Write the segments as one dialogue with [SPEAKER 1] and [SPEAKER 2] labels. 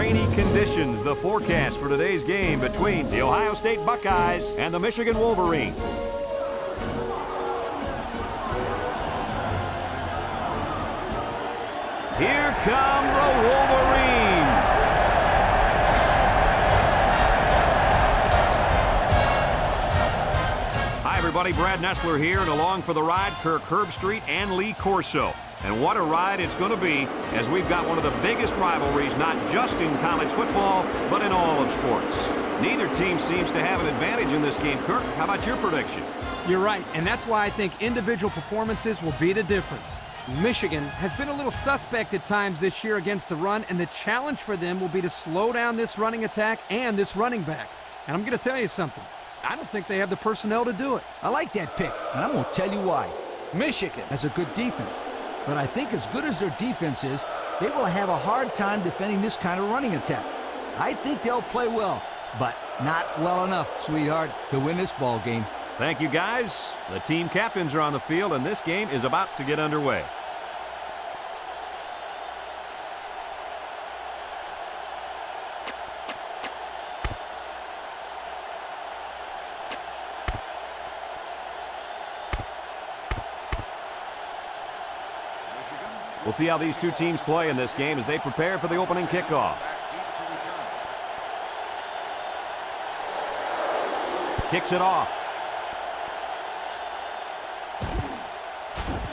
[SPEAKER 1] rainy conditions. The forecast for today's game between the Ohio State Buckeyes and the Michigan Wolverines. Here come the Wolverines. Hi, everybody. Brad Nessler here, and along for the ride, Kirk Herbstreit and Lee Corso. And what a ride it's going to be, as we've got one of the biggest rivalries, not just in college football, but in all of sports. Neither team seems to have an advantage in this game. Kirk, how about your prediction?
[SPEAKER 2] You're right, and that's why I think individual performances will be the difference. Michigan has been a little suspect at times this year against the run, and the challenge for them will be to slow down this running attack and this running back. And I'm going to tell you something. I don't think they have the personnel to do it.
[SPEAKER 3] I like that pick, and I'm going to tell you why. Michigan has a good defense. But I think as good as their defense is, they will have a hard time defending this kind of running attack. I think they'll play well, but not well enough, sweetheart, to win this ball game.
[SPEAKER 1] Thank you, guys. The team captains are on the field, and this game is about to get underway. We'll see how these two teams play in this game as they prepare for the opening kickoff. Kicks it off.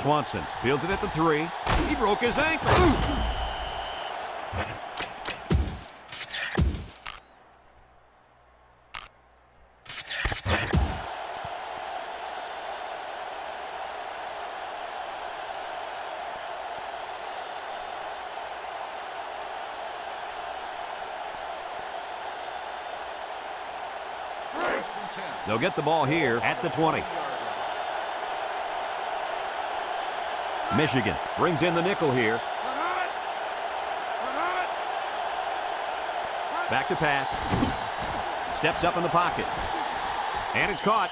[SPEAKER 1] Swanson fields it at the 3. He broke his ankle. They'll get the ball here at the 20. Michigan brings in the nickel here. Back to pass. Steps up in the pocket. And it's caught.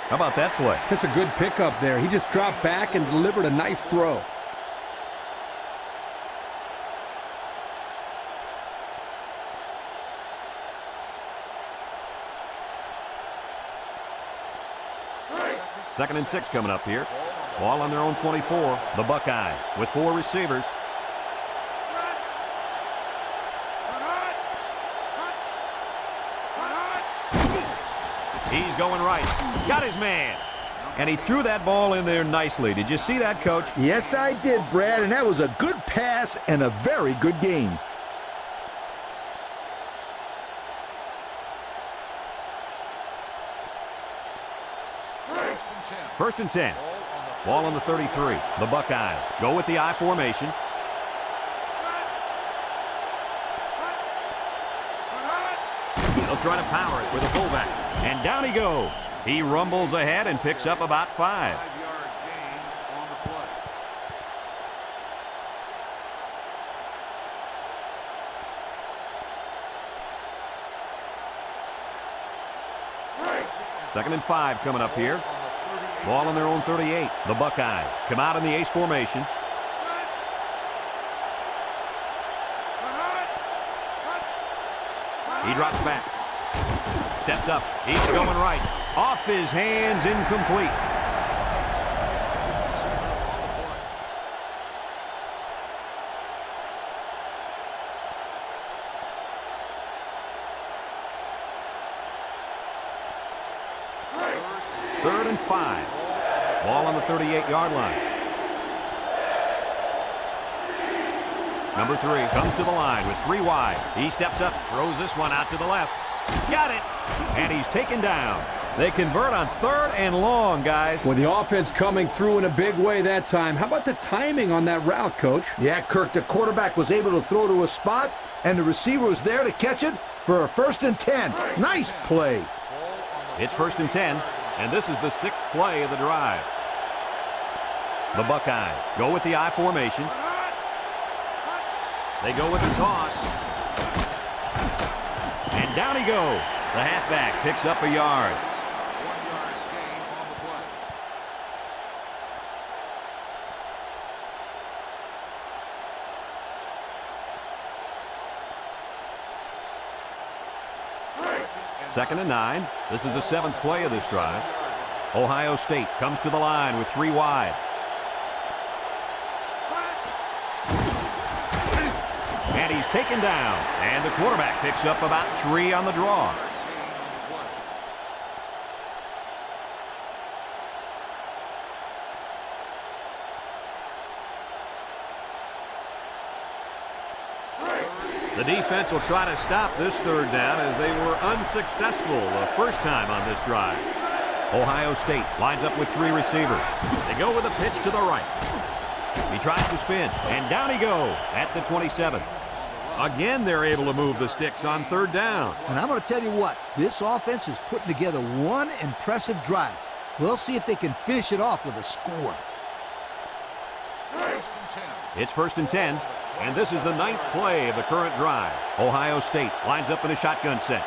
[SPEAKER 1] How about that play?
[SPEAKER 2] That's a good pickup there. He just dropped back and delivered a nice throw.
[SPEAKER 1] Second and 6 coming up here. Ball on their own 24. The Buckeyes with 4 receivers. He's going right. Got his man. And he threw that ball in there nicely. Did you see that, Coach?
[SPEAKER 4] Yes, I did, Brad, and that was a good pass and a very good game.
[SPEAKER 1] First and 10. Ball on the 33. The Buckeyes go with the I formation. They'll try to power it with a fullback. And down he goes. He rumbles ahead and picks up about 5. Second and 5 coming up here. Ball on their own 38. The Buckeyes come out in the ace formation. He drops back. Steps up. He's going right. Off his hands, incomplete. Third and 5. Ball on the 38-yard line. Number 3 comes to the line with 3 wide. He steps up, throws this one out to the left. Got it. And he's taken down. They convert on 3rd and long, guys.
[SPEAKER 2] With the offense coming through in a big way that time, how about the timing on that route, Coach?
[SPEAKER 4] Yeah, Kirk, the quarterback was able to throw to a spot, and the receiver was there to catch it for a 1st and 10. Nice play.
[SPEAKER 1] It's 1st and 10. And this is the 6th play of the drive. The Buckeyes go with the I formation. They go with the toss. And down he goes. The halfback picks up a yard. 2nd and 9. This is the 7th play of this drive. Ohio State comes to the line with 3 wide. And he's taken down. And the quarterback picks up about 3 on the draw. The defense will try to stop this 3rd down as they were unsuccessful the first time on this drive. Ohio State lines up with 3 receivers. They go with a pitch to the right. He tries to spin, and down he goes at the 27. Again, they're able to move the sticks on 3rd down.
[SPEAKER 3] And I'm going to tell you what, this offense is putting together one impressive drive. We'll see if they can finish it off with a score.
[SPEAKER 1] It's 1st and 10. And this is the 9th play of the current drive. Ohio State lines up in a shotgun set.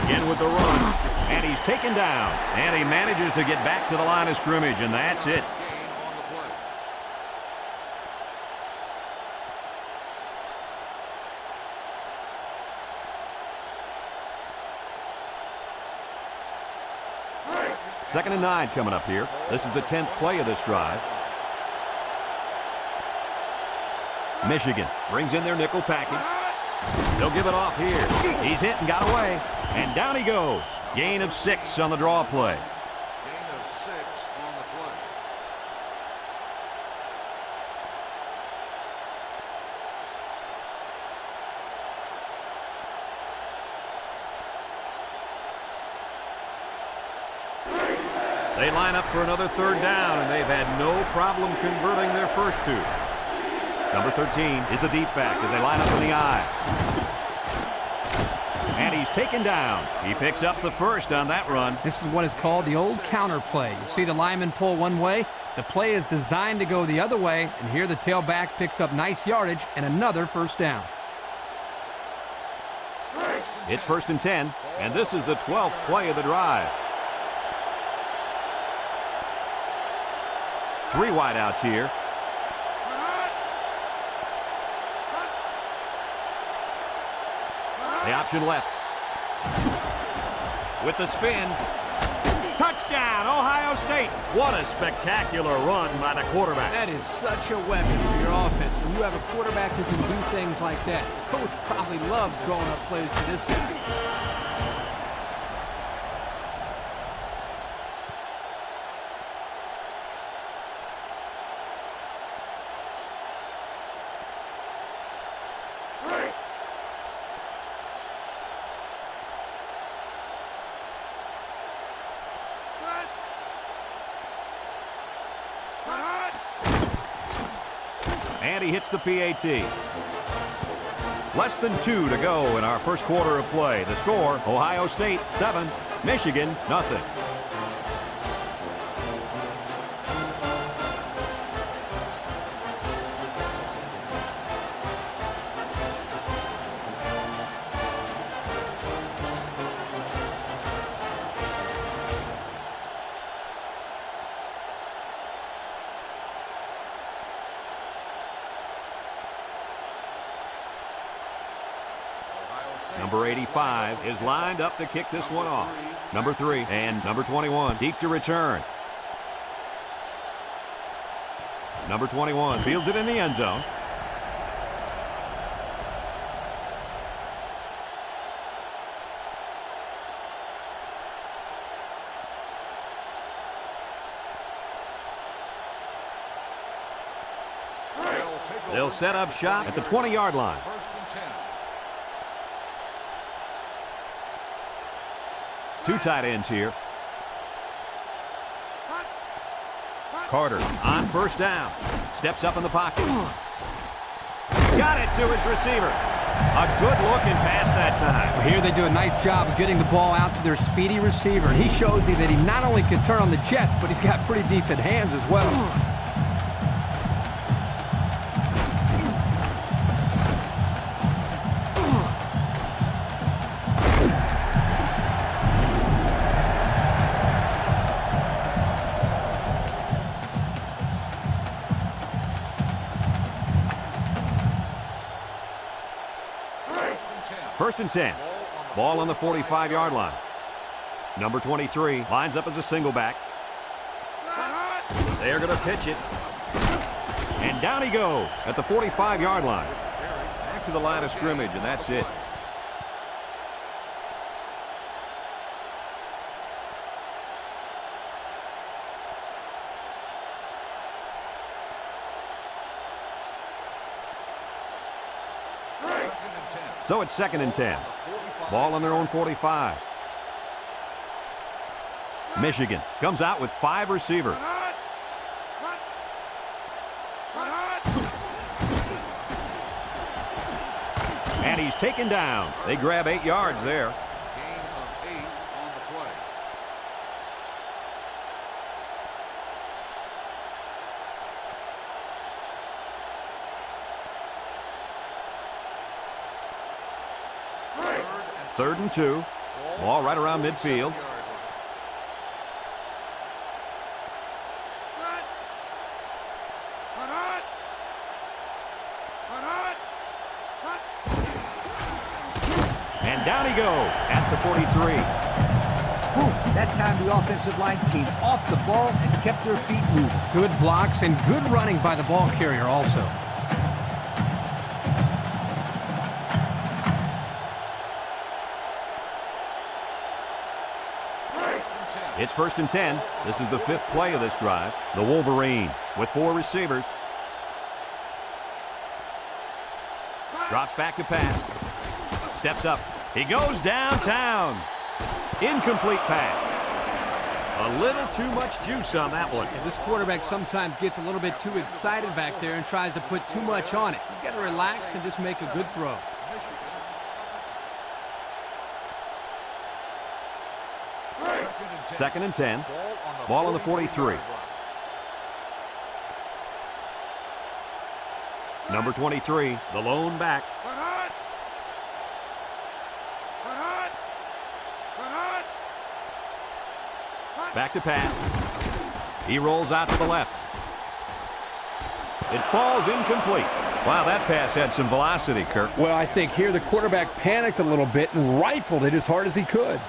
[SPEAKER 1] Again with the run. And he's taken down. And he manages to get back to the line of scrimmage, and that's it. Second and 9 coming up here. This is the 10th play of this drive. Michigan brings in their nickel package. They'll give it off here. He's hit and got away. And down he goes. Gain of 6 on the draw play. They line up for another 3rd down, and they've had no problem converting their first 2. Number 13 is the deep back as they line up in the I. And he's taken down. He picks up the 1st on that run.
[SPEAKER 2] This is what is called the old counter play. You see the lineman pull one way. The play is designed to go the other way. And here the tailback picks up nice yardage and another 1st down.
[SPEAKER 1] It's 1st and 10. And this is the 12th play of the drive. 3 wideouts here. The option left. With the spin. Touchdown, Ohio State. What a spectacular run by the quarterback.
[SPEAKER 2] That is such a weapon for your offense. When you have a quarterback who can do things like that, the coach probably loves throwing up plays to this guy.
[SPEAKER 1] And he hits the PAT. Less than 2 to go in our first quarter of play. The score, Ohio State 7, Michigan nothing. Number 85 is lined up to kick this one off. Number 3 and number 21 deep to return. Number 21 fields it in the end zone. They'll set up shop at the 20-yard line. Two tight ends here. Carter on 1st down. Steps up in the pocket. Got it to his receiver. A good-looking pass that time.
[SPEAKER 2] Here they do a nice job of getting the ball out to their speedy receiver. And he shows you that he not only can turn on the jets, but he's got pretty decent hands as well.
[SPEAKER 1] first and 10. Ball on the 45-yard line. Number 23 lines up as a single back. They're going to pitch it. And down he goes at the 45-yard line. Back to the line of scrimmage, and that's it. So it's second and 10. Ball on their own 45. Michigan comes out with 5 receivers. And he's taken down. They grab 8 yards there.
[SPEAKER 5] Gain of 8 on the play.
[SPEAKER 1] Third and 2. Ball right around midfield. And down he goes at the 43.
[SPEAKER 3] Whew, that time the offensive line came off the ball and kept their feet moving.
[SPEAKER 2] Good blocks and good running by the ball carrier also.
[SPEAKER 1] It's first and 10. This is the 5th play of this drive. The Wolverines with 4 receivers. Drops back to pass. Steps up. He goes downtown. Incomplete pass. A little too much juice on that one.
[SPEAKER 2] This quarterback sometimes gets a little bit too excited back there and tries to put too much on it. He's got to relax and just make a good throw.
[SPEAKER 1] Second and 10. Ball on the 43. Number 23, the lone back. Back to pass. He rolls out to the left. It falls incomplete. Wow, that pass had some velocity, Kirk.
[SPEAKER 2] Well, I think here the quarterback panicked a little bit and rifled it as hard as he could.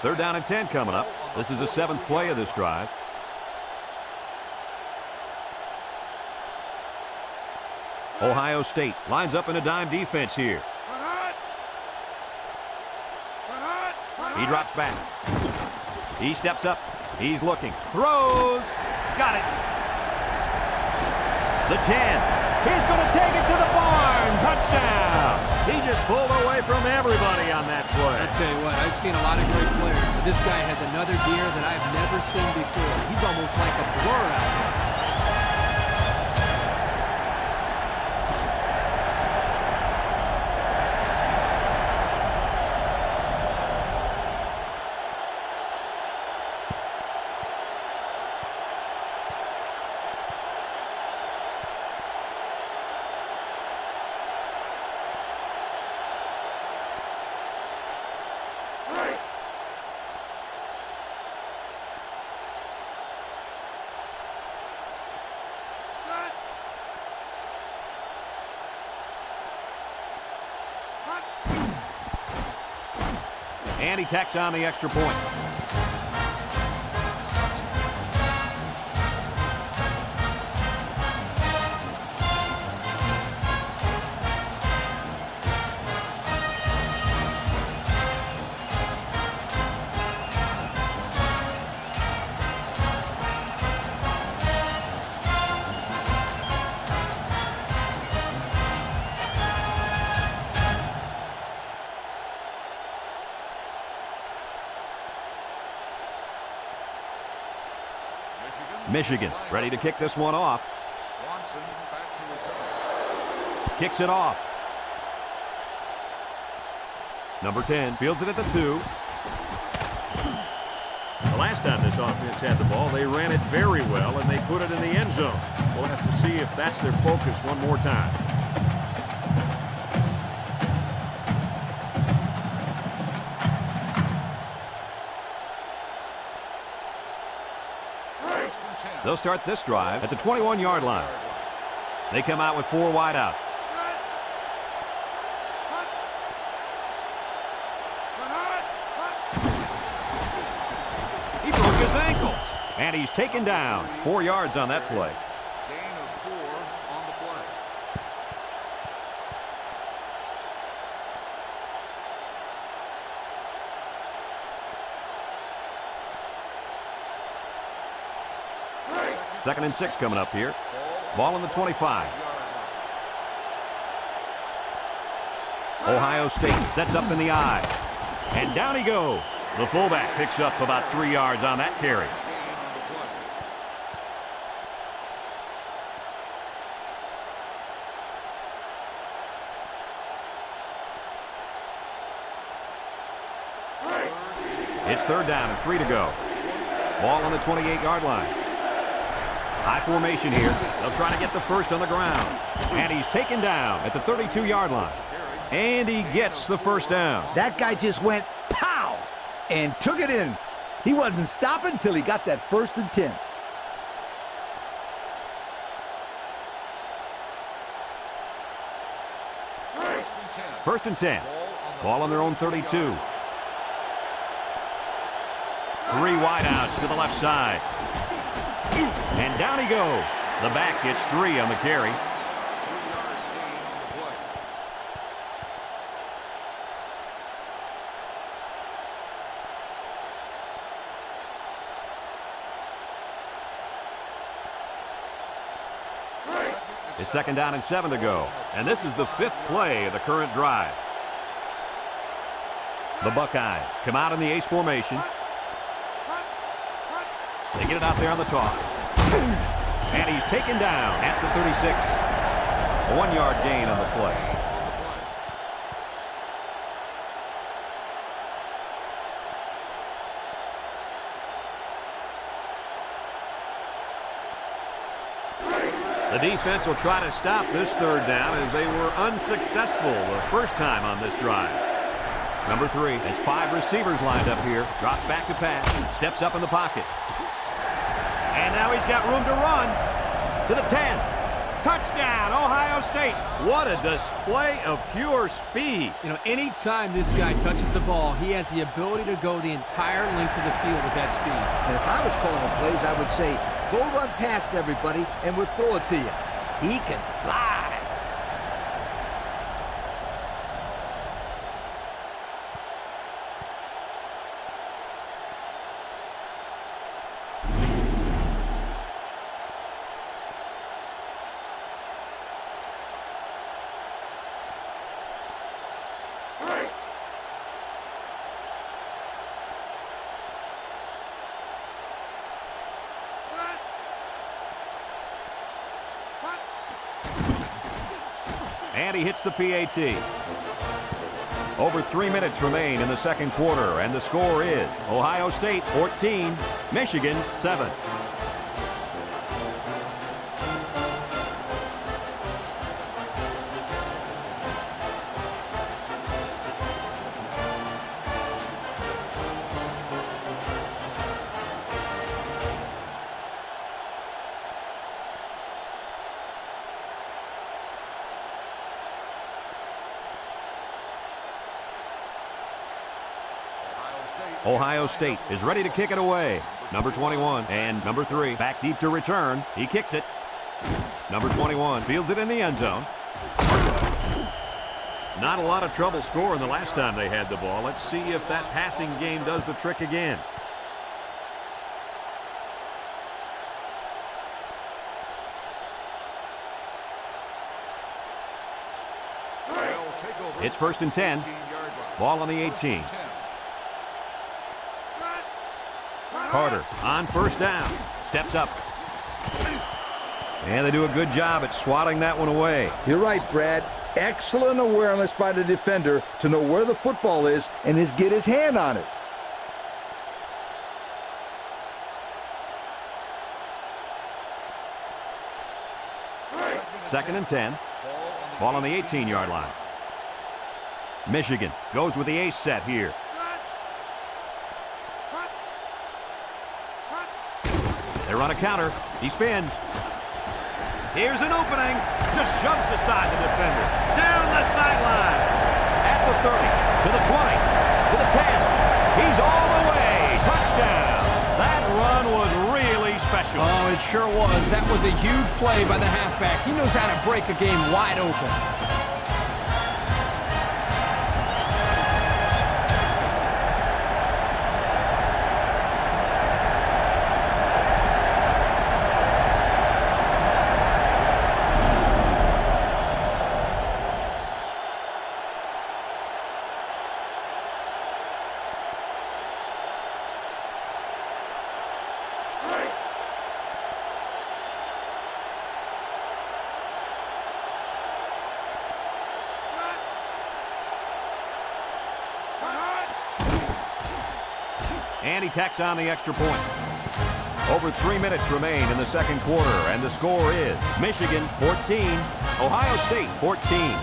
[SPEAKER 1] Third down and 10 coming up. This is the 7th play of this drive. Ohio State lines up in a dime defense here. He drops back. He steps up. He's looking. Throws. Got it. The 10. He's going to take it to the barn. Touchdown. He just pulled away from everybody on that play.
[SPEAKER 2] I tell you what, I've seen a lot of great players, but this guy has another gear that I've never seen before. He's almost like a blur out there.
[SPEAKER 1] And he tacks on the extra point. Michigan ready to kick this one off. Kicks it off. Number 10 fields it at the 2. The last time this offense had the ball, they ran it very well, and they put it in the end zone. We'll have to see if that's their focus one more time. They'll start this drive at the 21-yard line. They come out with 4 wide out. He broke his ankles, and he's taken down. 4 yards on that play.
[SPEAKER 5] Gain of 4 on the play.
[SPEAKER 1] Second and 6 coming up here. Ball on the 25. Ohio State sets up in the I. And down he goes. The fullback picks up about 3 yards on that carry. It's third down and 3 to go. Ball on the 28-yard line. High formation here. They'll try to get the first on the ground. And he's taken down at the 32-yard line. And he gets the first down.
[SPEAKER 4] That guy just went pow and took it in. He wasn't stopping until he got that 1st and 10.
[SPEAKER 1] First and 10. Ball on their own 32. 3 wideouts to the left side. And down he goes. The back gets 3 on the carry. It's second down and 7 to go. And this is the 5th play of the current drive. The Buckeyes come out in the ace formation. They get it out there on the toss. And he's taken down at the 36. A 1-yard gain on the play. The defense will try to stop this third down as they were unsuccessful the first time on this drive. Number 3 has 5 receivers lined up here. Drops back to pass. Steps up in the pocket. And now he's got room to run to the 10. Touchdown, Ohio State. What a display of pure speed.
[SPEAKER 2] You know, anytime this guy touches the ball, he has the ability to go the entire length of the field with that speed.
[SPEAKER 3] And if I was calling the plays, I would say, go run past everybody and we'll throw it to you. He can fly.
[SPEAKER 1] And he hits the PAT. Over 3 minutes remain in the second quarter, and the score is Ohio State 14, Michigan 7. Ohio State is ready to kick it away. Number 21 and number 3 back deep to return. He kicks it. Number 21 fields it in the end zone. Not a lot of trouble scoring the last time they had the ball. Let's see if that passing game does the trick again. It's first and 10. Ball on the 18. Carter on first down. Steps up. And they do a good job at swatting that one away.
[SPEAKER 4] You're right, Brad. Excellent awareness by the defender to know where the football is and get his hand on it.
[SPEAKER 1] Second and 10. Ball on the 18-yard line. Michigan goes with the ace set here. They're They run a counter. He spins. Here's an opening. Just shoves aside the defender. Down the sideline. At the 30, to the 20, to the 10. He's all the way. Touchdown. That run was really special.
[SPEAKER 2] Oh, it sure was. That was a huge play by the halfback. He knows how to break a game wide open.
[SPEAKER 1] And he tacks on the extra point. Over 3 minutes remain in the second quarter, and the score is Michigan 14, Ohio State 14.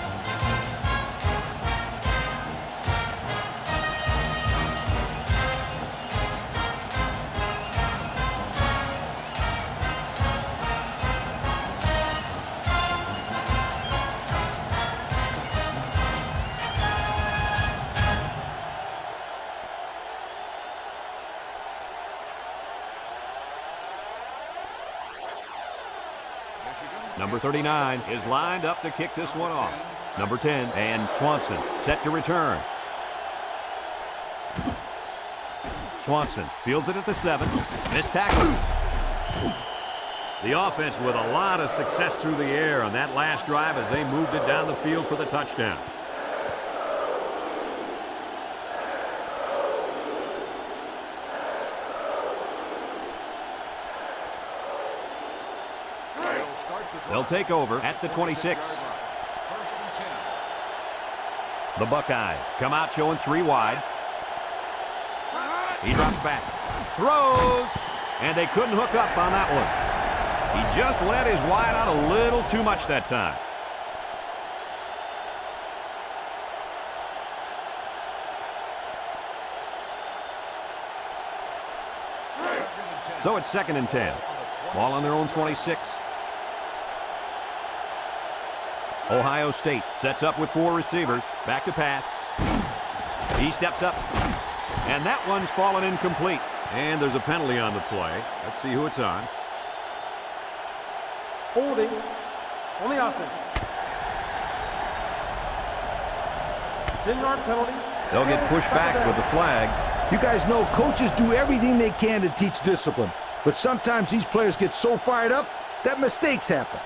[SPEAKER 1] Number 39 is lined up to kick this one off. Number 10, and Swanson set to return. Swanson fields it at the 7. Missed tackle. The offense with a lot of success through the air on that last drive as they moved it down the field for the touchdown. They'll take over at the 26. The Buckeyes come out showing 3 wide. He drops back. Throws. And they couldn't hook up on that one. He just let his wide out a little too much that time. So it's 2nd and 10. Ball on their own 26. Ohio State sets up with 4 receivers. Back to pass. He steps up. And that one's fallen incomplete. And there's a penalty on the play. Let's see who it's on.
[SPEAKER 6] Holding on the offense. 10-yard penalty.
[SPEAKER 1] They'll get pushed back with the flag.
[SPEAKER 4] You guys know coaches do everything they can to teach discipline. But sometimes these players get so fired up that mistakes happen.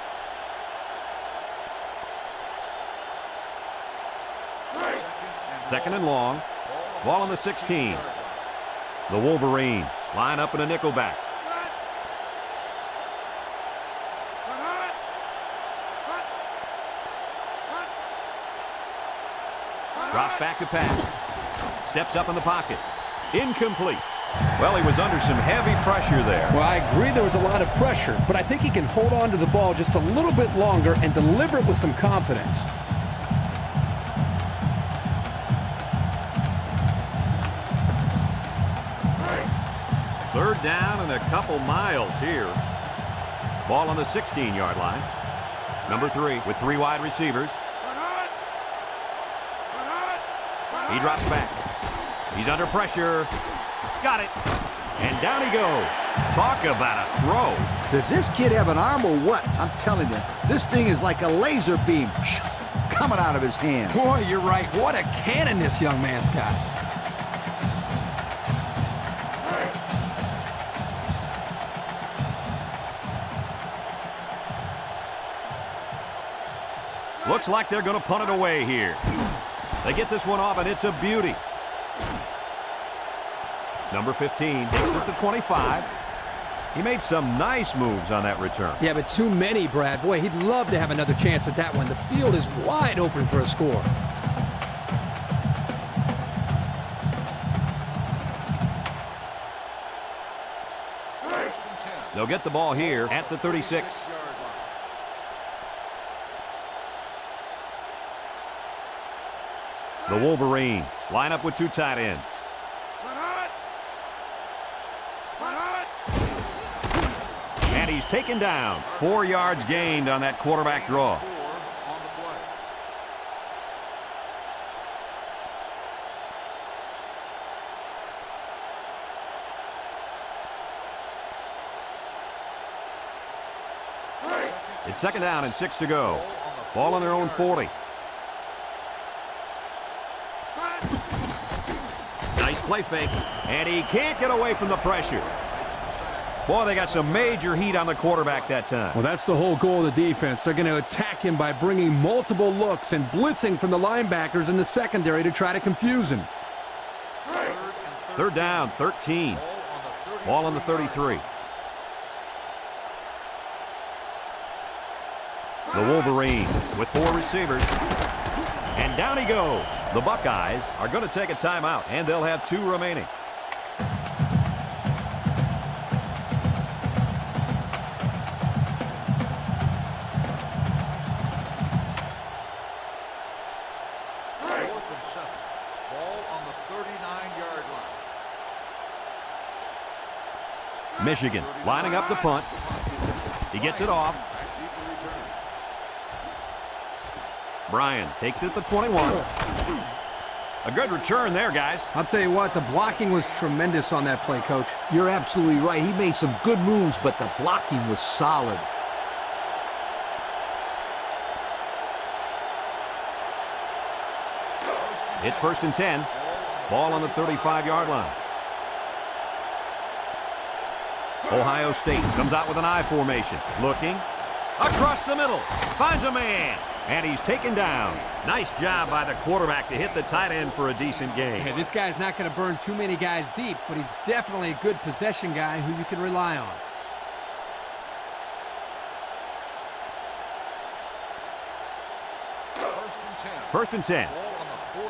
[SPEAKER 1] Second and long. Ball on the 16. The Wolverines line up in a nickelback. Drops back to pass. Steps up in the pocket. Incomplete. Well, he was under some heavy pressure there.
[SPEAKER 2] Well, I agree there was a lot of pressure, but I think he can hold on to the ball just a little bit longer and deliver it with some confidence.
[SPEAKER 1] Third down and a couple miles here. Ball on the 16-yard line. Number 3 with 3 wide receivers. He drops back. He's under pressure. Got it. And down he goes. Talk about a throw.
[SPEAKER 4] Does this kid have an arm or what? I'm telling you, this thing is like a laser beam coming out of his hand.
[SPEAKER 2] Boy, you're right. What a cannon this young man's got.
[SPEAKER 1] Looks like they're going to punt it away here. They get this one off, and it's a beauty. Number 15 takes it to 25. He made some nice moves on that return.
[SPEAKER 2] Yeah, but too many, Brad. Boy, he'd love to have another chance at that one. The field is wide open for a score.
[SPEAKER 1] They'll get the ball here at the 36. The Wolverines line up with 2 tight ends. he's taken down. 4 yards gained on that quarterback draw.
[SPEAKER 5] 4 on the play.
[SPEAKER 1] It's 2nd down and 6 to go. Ball on their own 40. Nice play fake. And he can't get away from the pressure. Boy, they got some major heat on the quarterback that time.
[SPEAKER 2] Well, that's the whole goal of the defense. They're going to attack him by bringing multiple looks and blitzing from the linebackers in the secondary to try to confuse him.
[SPEAKER 1] 3rd down, 13. Ball on the 33. The Wolverines with 4 receivers. And down he goes. The Buckeyes are going to take a timeout, and they'll have 2 remaining. Michigan lining up the punt. He gets it off. Bryan takes it at the 21. A good return there, guys.
[SPEAKER 2] I'll tell you what, the blocking was tremendous on that play, Coach.
[SPEAKER 3] You're absolutely right. He made some good moves, but the blocking was solid.
[SPEAKER 1] It's 1st and 10. Ball on the 35-yard line. Ohio State comes out with an I formation. Looking. Across the middle. Finds a man. And he's taken down. Nice job by the quarterback to hit the tight end for a decent gain.
[SPEAKER 2] Yeah, this guy's not going to burn too many guys deep, but he's definitely a good possession guy who you can rely on.
[SPEAKER 1] First and 10.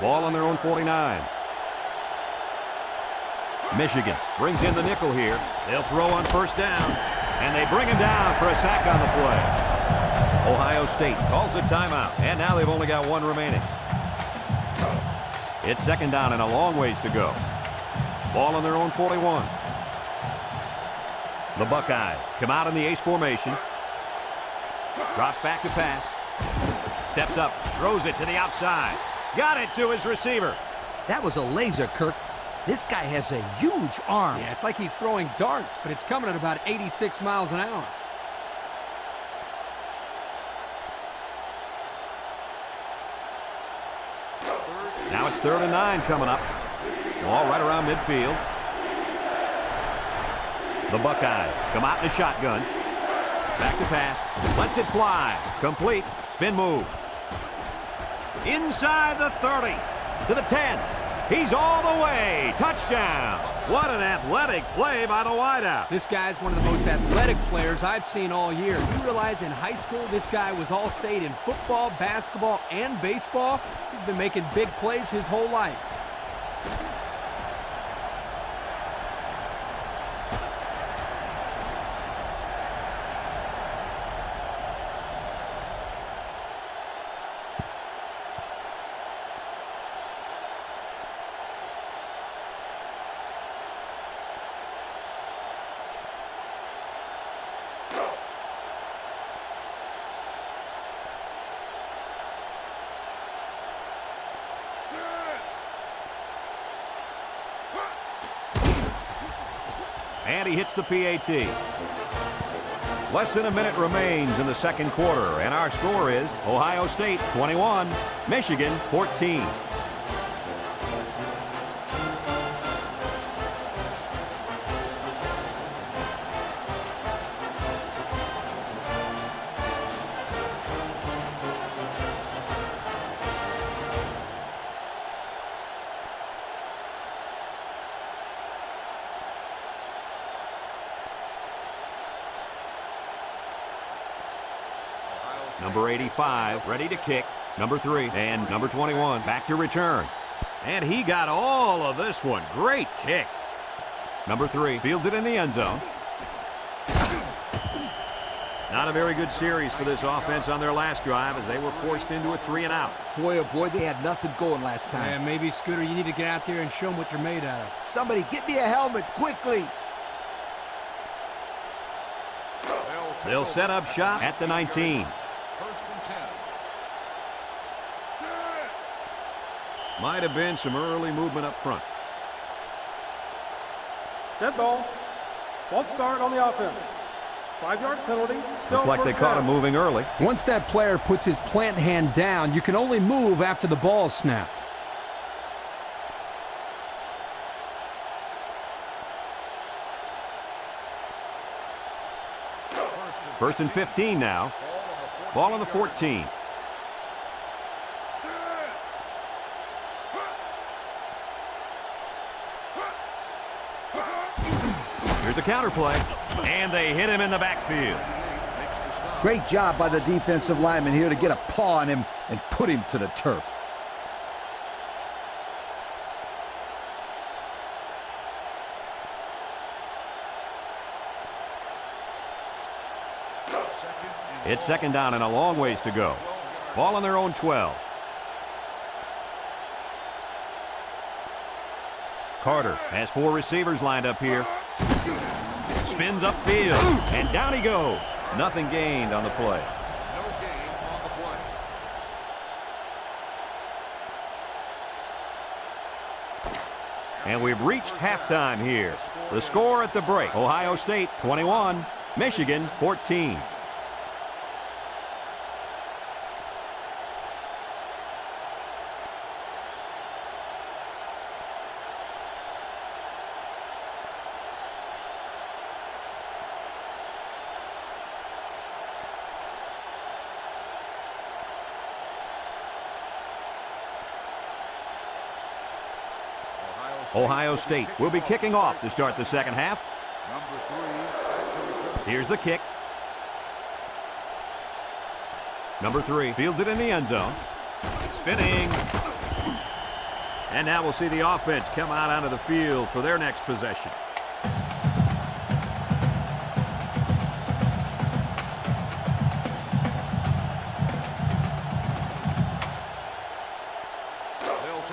[SPEAKER 1] Ball on their own 49. Michigan brings in the nickel here. They'll throw on 1st down. And they bring him down for a sack on the play. Ohio State calls a timeout. And now they've only got 1 remaining. It's 2nd down and a long ways to go. Ball on their own 41. The Buckeyes come out in the ace formation. Drops back to pass. Steps up. Throws it to the outside. Got it to his receiver.
[SPEAKER 3] That was a laser, Kirk. This guy has a huge arm.
[SPEAKER 2] Yeah, it's like he's throwing darts, but it's coming at about 86 miles an hour.
[SPEAKER 1] Now it's 3rd and 9 coming up. Ball right around midfield. The Buckeyes come out in a shotgun. Back to pass. Lets it fly. Complete. Spin move. Inside the 30. To the 10. He's all the way. Touchdown. What an athletic play by the wideout.
[SPEAKER 2] This guy's one of the most athletic players I've seen all year. You realize in high school this guy was all-state in football, basketball, and baseball. He's been making big plays his whole life.
[SPEAKER 1] And he hits the PAT. Less than a minute remains in the 2nd quarter, and our score is Ohio State 21, Michigan 14. Number 85 ready to kick. Number 3 and number 21 back to return. And he got all of this one. Great kick. Number 3 fields it in the end zone. Not a very good series for this offense on their last drive as they were forced into a 3-and-out.
[SPEAKER 3] Boy, oh boy, they had nothing going last time.
[SPEAKER 2] Yeah, maybe, Scooter, you need to get out there and show them what you're made out of.
[SPEAKER 3] Somebody get me a helmet quickly.
[SPEAKER 5] They'll
[SPEAKER 1] They'll set up shop at the 19.
[SPEAKER 5] First and 10.
[SPEAKER 1] Might have been some early movement up front.
[SPEAKER 6] Dead ball. False start on the offense. 5-yard penalty. Still
[SPEAKER 1] Looks like they
[SPEAKER 6] first
[SPEAKER 1] caught him
[SPEAKER 6] down.
[SPEAKER 1] moving early.
[SPEAKER 2] Once that player puts his plant hand down, you can only move after the ball is snapped.
[SPEAKER 1] First and 15 now. Ball on the 14. Here's a counter play, and they hit him in the backfield.
[SPEAKER 4] Great job by the defensive lineman here to get a paw on him and put him to the turf.
[SPEAKER 1] It's second down and a long ways to go. Ball on their own 12. Carter has 4 receivers lined up here. Spins upfield, and down he goes. Nothing gained on the play.
[SPEAKER 5] No gain on the play.
[SPEAKER 1] And we've reached halftime here. The score at the break, Ohio State 21, Michigan 14. Ohio State will be kicking off to start the second half.
[SPEAKER 5] Number 3 back to return.
[SPEAKER 1] Here's the kick. Number 3 fields it in the end zone. Spinning. And now we'll see the offense come out onto the field for their next possession.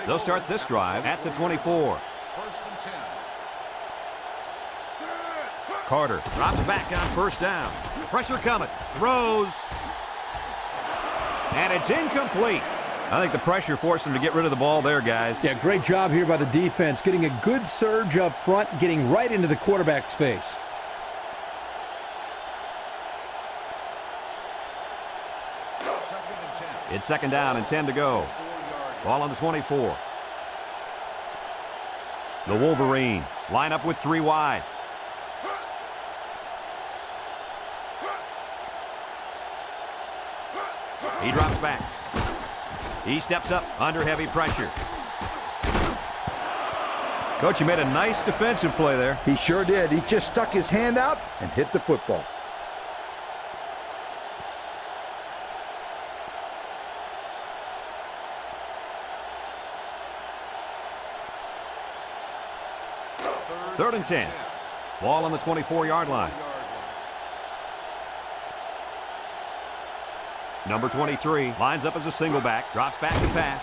[SPEAKER 1] They'll start this drive at the 24.
[SPEAKER 5] First and 10.
[SPEAKER 1] Carter drops back on first down. Pressure coming. Throws. And it's incomplete. I think the pressure forced him to get rid of the ball there, guys.
[SPEAKER 2] Yeah, great job here by the defense, getting a good surge up front, getting right into the quarterback's face.
[SPEAKER 5] Second and 10.
[SPEAKER 1] It's second down and 10 to go.
[SPEAKER 5] 4-yard.
[SPEAKER 1] Ball on the 24. The Wolverines line up with 3 wide. He drops back. He steps up under heavy pressure. Coach, you made a nice defensive play there.
[SPEAKER 4] He sure did. He just stuck his hand out and hit the football.
[SPEAKER 1] Third and 10. Ball on the 24-yard line. Number 23 lines up as a single back, drops back to pass,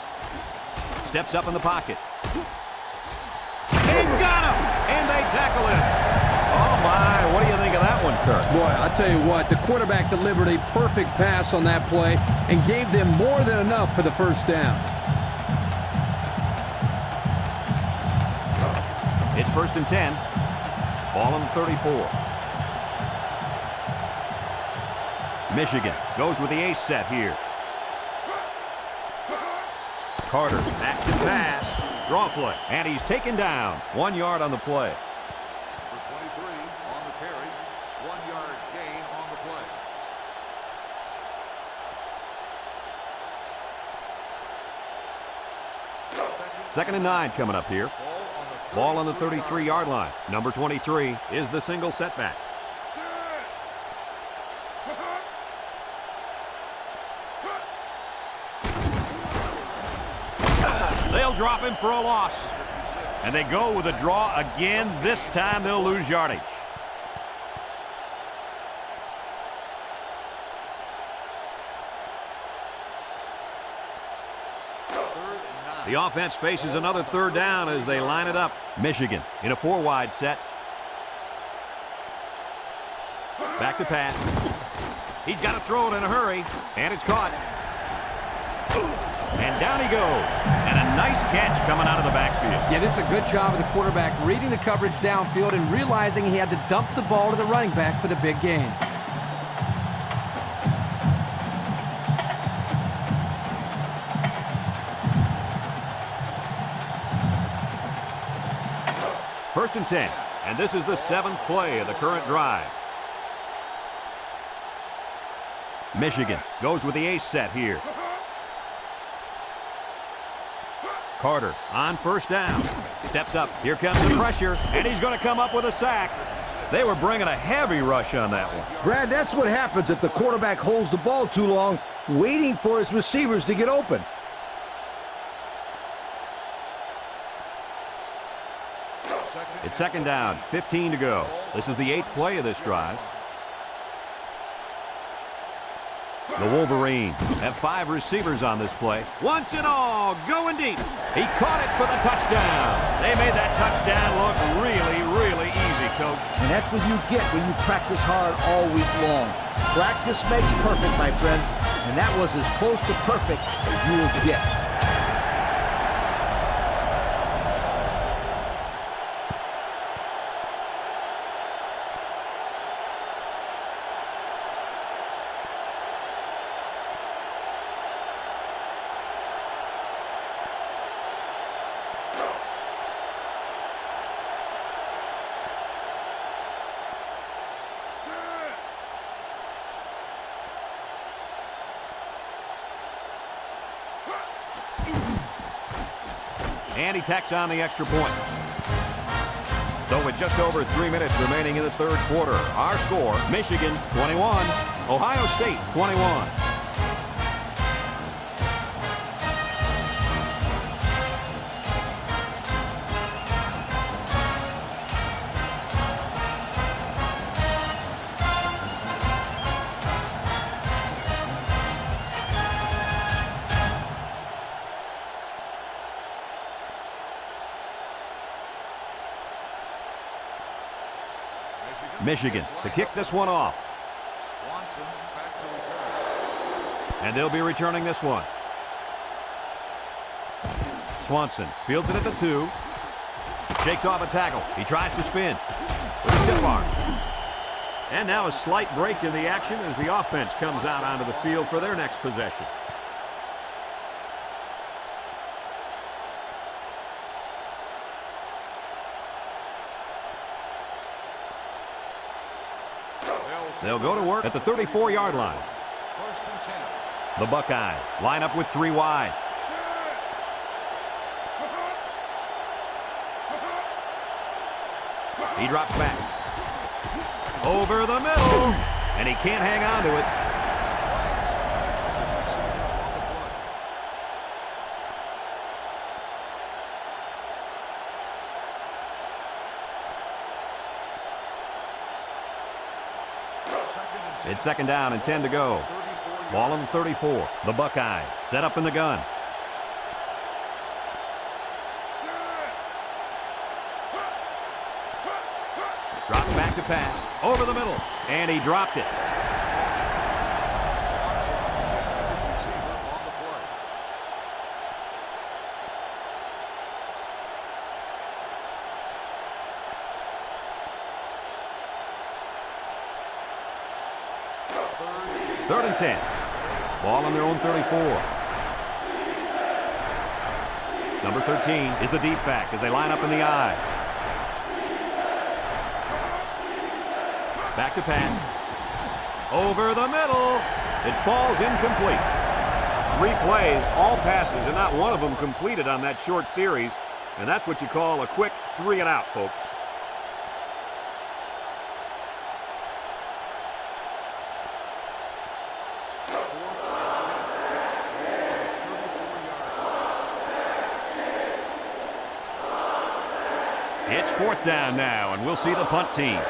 [SPEAKER 1] steps up in the pocket. They got him, and they tackle him. Oh, my, what do you think of that one, Kirk?
[SPEAKER 2] Boy, I'll tell you what, the quarterback delivered a perfect pass on that play and gave them more than enough for the first down.
[SPEAKER 1] It's first and 10. Ball on the 34. Michigan goes with the ace set here. Carter back to pass. Draw play. And he's taken down. 1 yard on the play.
[SPEAKER 5] Number 23 on the carry. 1-yard gain on the play.
[SPEAKER 1] Second and 9 coming up here. Ball on the 33-yard line. Number 23 is the single setback. They'll drop him for a loss. And they go with a draw again. This time they'll lose yardage. The offense faces another third down as they line it up. Michigan in a 4-wide set. Back to pass. He's got to throw it in a hurry, and it's caught. And down he goes. And a nice catch coming out of the backfield.
[SPEAKER 2] Yeah, this is a good job of the quarterback reading the coverage downfield and realizing he had to dump the ball to the running back for the big gain.
[SPEAKER 1] First and 10, and this is the 7th play of the current drive. Michigan goes with the ace set here. Carter on first down. Steps up. Here comes the pressure, and he's going to come up with a sack. They were bringing a heavy rush on that one.
[SPEAKER 4] Brad, that's what happens if the quarterback holds the ball too long, waiting for his receivers to get open.
[SPEAKER 1] It's second down, 15 to go. This is the 8th play of this drive. The Wolverines have 5 receivers on this play. Once and all, going deep. He caught it for the touchdown. They made that touchdown look really, really easy, Coach.
[SPEAKER 4] And that's what you get when you practice hard all week long. Practice makes perfect, my friend. And that was as close to perfect as you will get.
[SPEAKER 1] And he tacks on the extra point. So with just over 3 minutes remaining in the third quarter, our score, Michigan 21, Ohio State 21. Michigan to kick this one off. And they'll be returning this one. Swanson fields it at the 2. Shakes off a tackle. He tries to spin with a stiff arm. And now a slight break in the action as the offense comes out onto the field for their next possession. They'll go to work at the 34-yard line. The Buckeyes line up with 3 wide. He drops back. Over the middle. And he can't hang on to it. It's second down and 10 to go. Ball on the 34. The Buckeyes set up in the gun. Drops back to pass. Over the middle. And he dropped it. Third and 10. Ball on their own 34. Number 13 is the deep back as they line up in the I. Back to pass. Over the middle. It falls incomplete. 3 plays, all passes, and not one of them completed on that short series. And that's what you call a quick 3 and out, folks. It's 4th down now, and we'll see the punt team.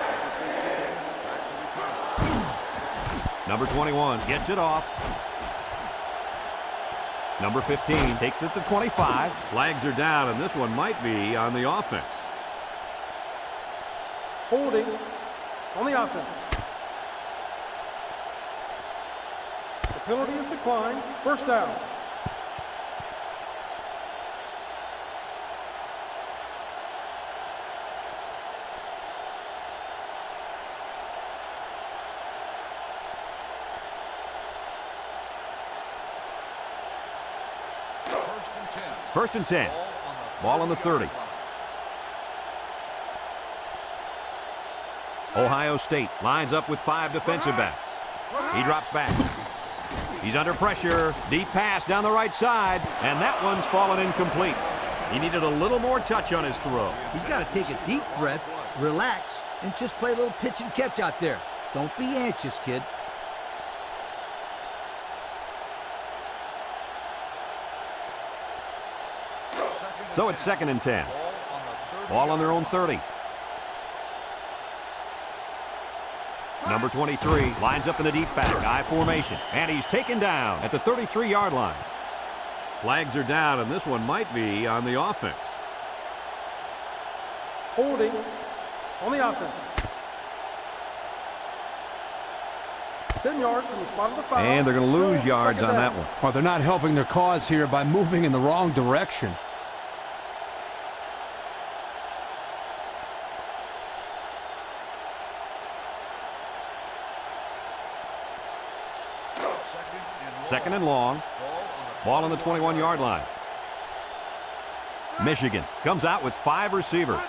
[SPEAKER 1] Number 21 gets it off. Number 15 takes it to 25. Flags are down, and this one might be on the offense.
[SPEAKER 6] Holding on the offense. The penalty is declined. First down.
[SPEAKER 1] First and 10. Ball on the 30. Ohio State lines up with 5 defensive backs. He drops back. He's under pressure. Deep pass down the right side, and that one's fallen incomplete. He needed a little more touch on his throw.
[SPEAKER 4] He's got to take a deep breath, relax, and just play a little pitch and catch out there. Don't be anxious, kid.
[SPEAKER 1] So it's second and 10. Ball on their own 30. Number 23 lines up in the deep back, I formation, and he's taken down at the 33-yard line. Flags are down, and this one might be on the offense.
[SPEAKER 6] Holding on the offense. 10 yards from the spot of the foul.
[SPEAKER 1] And they're going to lose yards on that one.
[SPEAKER 2] Well, they're not helping their cause here by moving in the wrong direction.
[SPEAKER 1] Second and long. Ball on the 21-yard line. Michigan comes out with 5 receivers.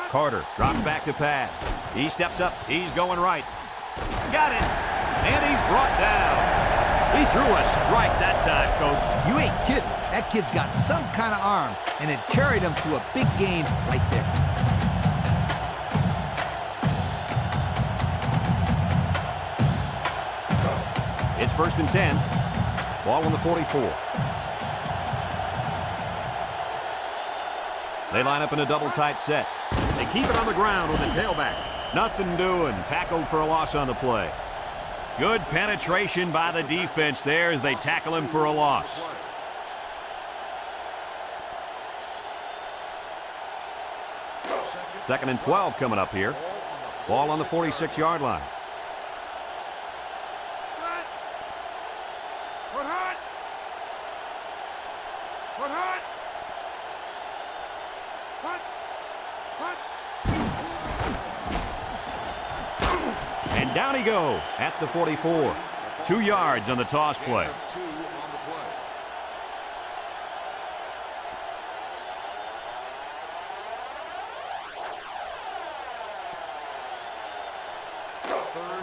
[SPEAKER 1] Carter drops back to pass. He steps up. He's going right. Got it. And he's brought down. He threw a strike that time, Coach.
[SPEAKER 4] You ain't kidding. That kid's got some kind of arm, and it carried him to a big gain right there.
[SPEAKER 1] It's first and 10. Ball on the 44. They line up in a double tight set. They keep it on the ground with the tailback. Nothing doing. Tackled for a loss on the play. Good penetration by the defense there as they tackle him for a loss. Second and 12 coming up here. Ball on the 46-yard line. And down he goes at the 44. 2 yards on the toss play.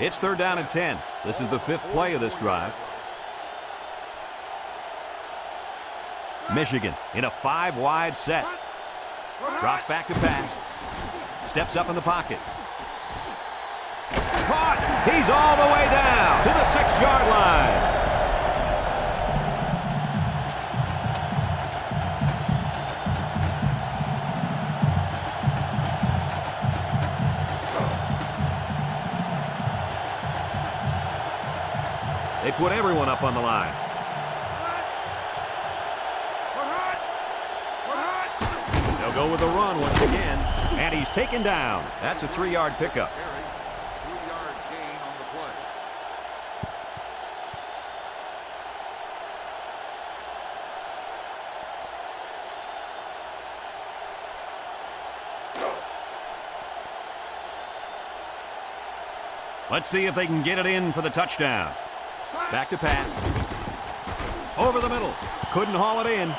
[SPEAKER 1] It's third down and 10. This is the 5th play of this drive. Michigan in a 5-wide set. Drops back to pass. Steps up in the pocket. Caught! He's all the way down to the 6-yard line. They put everyone up on the line. They'll go with the run once again, and he's taken down. That's a 3-yard pickup.
[SPEAKER 5] 3-yard gain on the play.
[SPEAKER 1] Let's see if they can get it in for the touchdown. Back to pass. Over the middle. Couldn't haul it in.
[SPEAKER 5] Number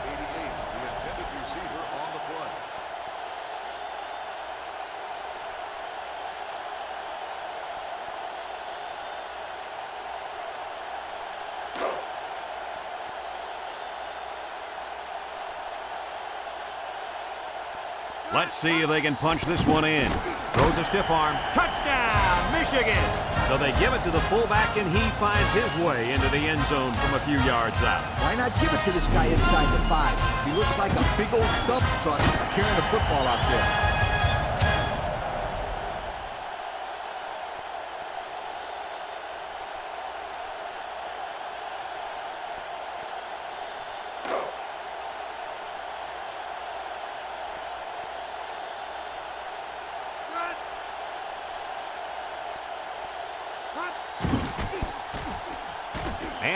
[SPEAKER 5] 88, the intended receiver on the play.
[SPEAKER 1] Let's see if they can punch this one in. Throws a stiff arm. Touchdown, Michigan! So they give it to the fullback, and he finds his way into the end zone from a few yards out.
[SPEAKER 4] Why not give it to this guy inside the 5? He looks like a big old dump truck carrying the football out there.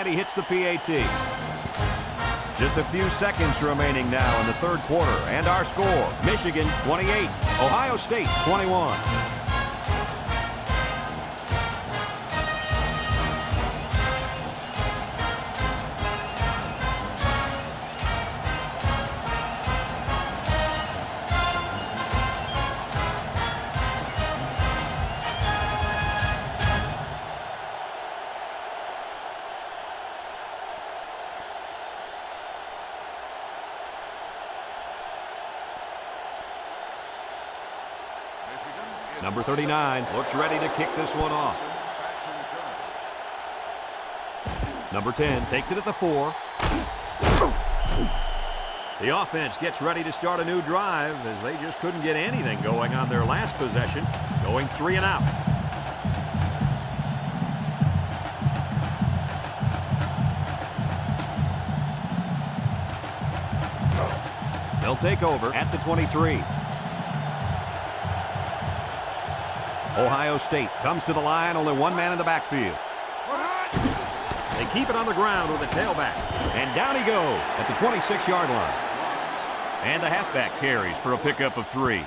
[SPEAKER 1] and he hits the PAT. Just a few seconds remaining now in the third quarter, and our score, Michigan 28, Ohio State 21. Number 39 looks ready to kick this one off. Number 10 takes it at the 4. The offense gets ready to start a new drive as they just couldn't get anything going on their last possession, going 3 and out. They'll take over at the 23. Ohio State comes to the line, only one man in the backfield. They keep it on the ground with a tailback, and down he goes at the 26-yard line. And the halfback carries for a pickup of 3.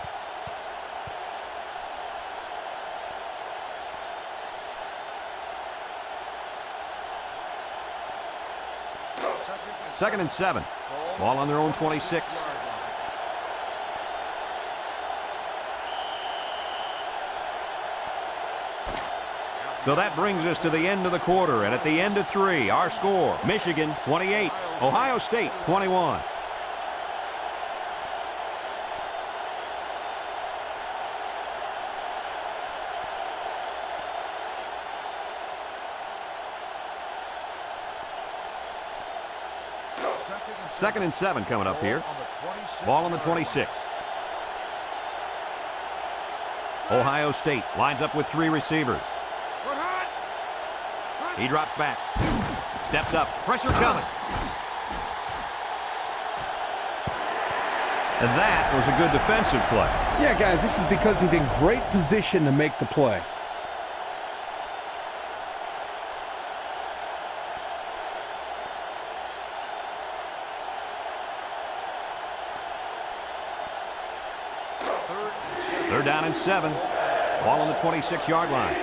[SPEAKER 1] Second and 7. Ball on their own 26. So that brings us to the end of the quarter, and at the end of 3, our score, Michigan 28, Ohio State 21. Second and 7 coming up here. Ball on the 26. Ohio State lines up with 3 receivers. He drops back, steps up, pressure coming. And that was a good defensive play.
[SPEAKER 2] Yeah, guys, this is because he's in great position to make the play.
[SPEAKER 1] Third down and 7. Ball on the 26-yard line.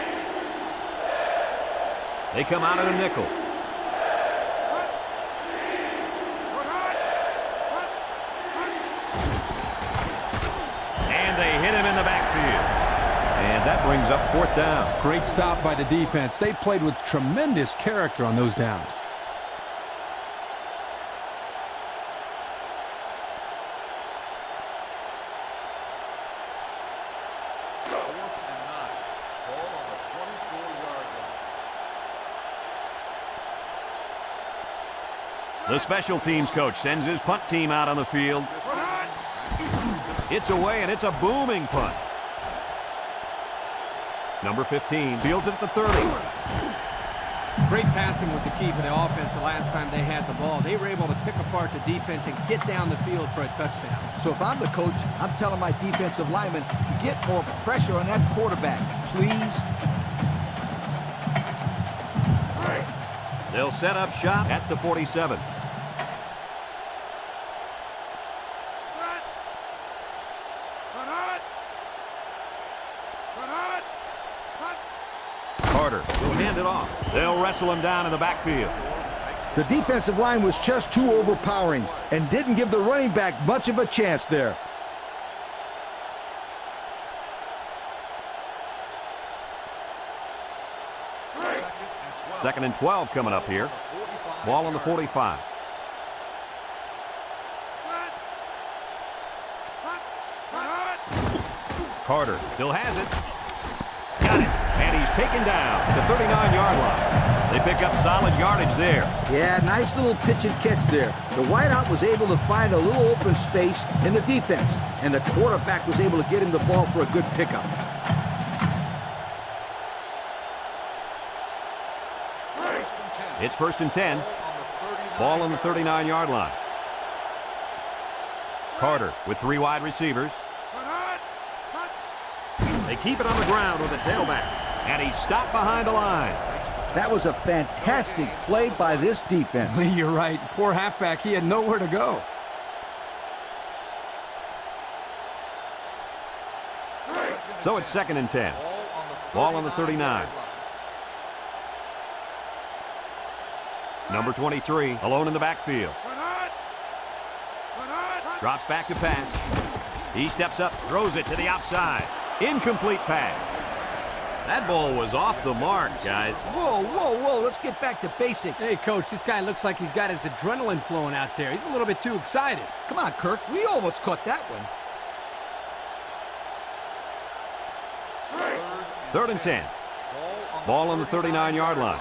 [SPEAKER 1] They come out in a nickel. And they hit him in the backfield. And that brings up 4th down.
[SPEAKER 2] Great stop by the defense. They played with tremendous character on those downs.
[SPEAKER 1] The special teams coach sends his punt team out on the field. It's away, and it's a booming punt. Number 15 fields it at the 30.
[SPEAKER 2] Great passing was the key for the offense the last time they had the ball. They were able to pick apart the defense and get down the field for a touchdown.
[SPEAKER 3] So if I'm the coach, I'm telling my defensive linemen to get more pressure on that quarterback, please.
[SPEAKER 1] They'll set up shop at the 47. Carter will hand it off. They'll wrestle him down in the backfield.
[SPEAKER 4] The defensive line was just too overpowering and didn't give the running back much of a chance there.
[SPEAKER 1] Second and 12 coming up here. Ball on the 45. Carter still has it. Got it. And he's taken down at the 39-yard line. They pick up solid yardage there.
[SPEAKER 4] Yeah, nice little pitch and catch there. The wideout was able to find a little open space in the defense, and the quarterback was able to get him the ball for a good pickup.
[SPEAKER 1] It's 1st and 10. Ball on the 39-yard line. Carter with 3 wide receivers. They keep it on the ground with a tailback. And he's stopped behind the line.
[SPEAKER 4] That was a fantastic play by this defense.
[SPEAKER 2] You're right. Poor halfback. He had nowhere to go.
[SPEAKER 1] So it's 2nd and 10. Ball on the 39. Number 23, alone in the backfield. Drops back to pass. He steps up, throws it to the outside. Incomplete pass. That ball was off the mark, guys.
[SPEAKER 3] Whoa, whoa, whoa. Let's get back to basics.
[SPEAKER 2] Hey, Coach, this guy looks like he's got his adrenaline flowing out there. He's a little bit too excited.
[SPEAKER 3] Come on, Kirk. We almost caught that one.
[SPEAKER 1] 3rd and 10. Ball on the 39-yard line.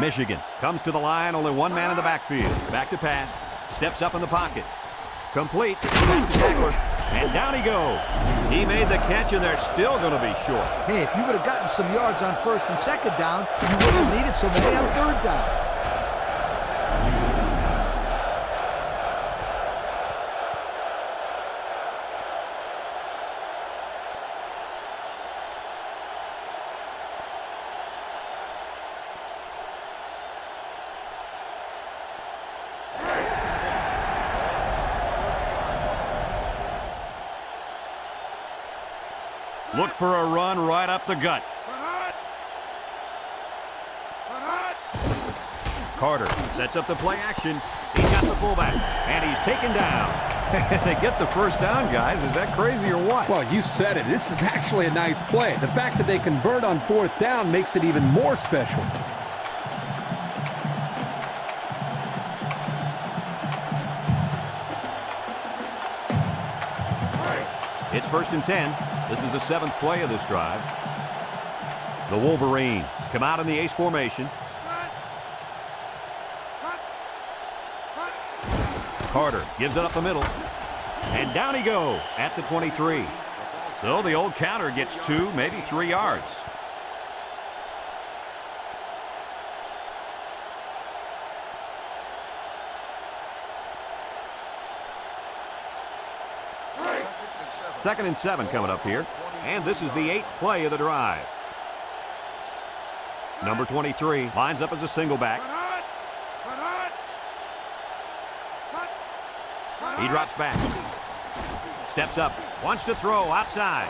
[SPEAKER 1] Michigan comes to the line, only one man in the backfield. Back to pass. Steps up in the pocket. Complete. That's the tackler. And down he goes. He made the catch, and they're still going to be short.
[SPEAKER 3] Hey, if you would have gotten some yards on 1st and 2nd down, you wouldn't have needed so many on 3rd down.
[SPEAKER 1] Look for a run right up the gut. Carter sets up the play action. He's got the fullback, and he's taken down. They get the first down, guys. Is that crazy or what?
[SPEAKER 2] Well, you said it. This is actually a nice play. The fact that they convert on 4th down makes it even more special.
[SPEAKER 1] It's 1st and 10. This is the 7th play of this drive. The Wolverines come out in the ace formation. Carter gives it up the middle. And down he goes at the 23. So the old counter gets 2, maybe 3 yards. Second and 7 coming up here. And this is the 8th play of the drive. Number 23 lines up as a single back. He drops back. Steps up. Wants to throw outside.